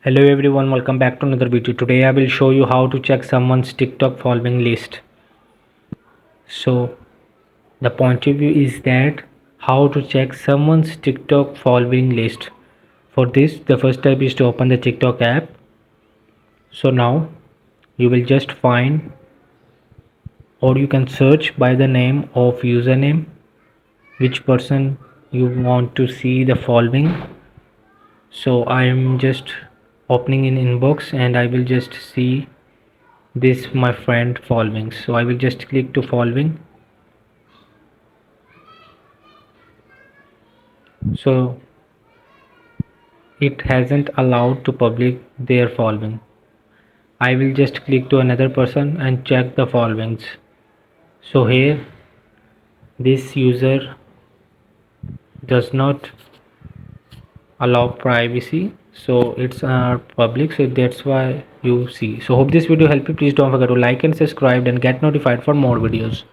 Hello everyone, welcome back to another video. Today I will show you how to check someone's TikTok following list. So the point of view is that how to check someone's TikTok following list. For this, the first step is to open the TikTok app. So now you will just find, or you can search by the name of username which person you want to see the following. So I am just opening in inbox and I will just see this my friend following. So I will just click to following. So it hasn't allowed to public their following. I will just click to another person and check the followings. So here this user does not allow privacy, so it's public, so that's why you see. So hope this video helped you. Please don't forget to like and subscribe and get notified for more videos.